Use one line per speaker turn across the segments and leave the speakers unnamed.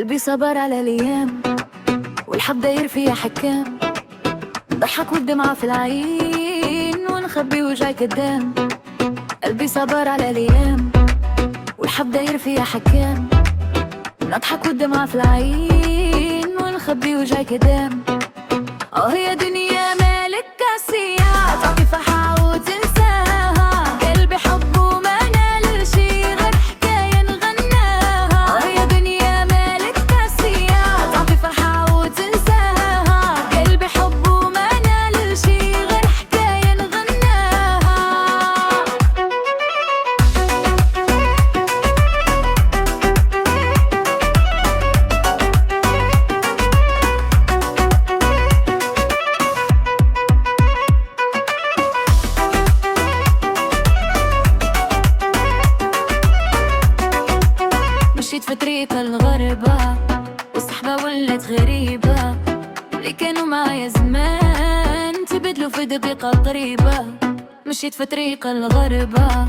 قلبي صبر على الايام والحب داير فيها حكام، ضحك والدمعة في العين ونخبي وجعي قدام. قلبي صبر على الايام والحب داير فيها حكام، نضحك والدمعة في العين ونخبي وجعي قدام. يا دنيا مالك قاسية، تعطي فرحة وتنساها، قلبي حب وما نال شي غير حكاية نغناها. يا دنيا مالك قاسية، تعطي فرحة وتنساها، قلبي حب وما نال شي غير حكاية نغناها. مشيت في طريق الغربة والصحبة ولت غريبة، اللي كانوا معايا زمان تبدلوا في دقيقة قريبة. مشيت في طريق الغربة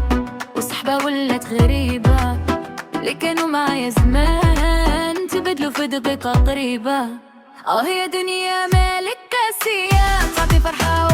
والصحبة ولت غريبة، اللي كانوا معايا زمان تبدلوا في دقيقة قريبة. يا دنيا مالك قاسية، تعطي فرحة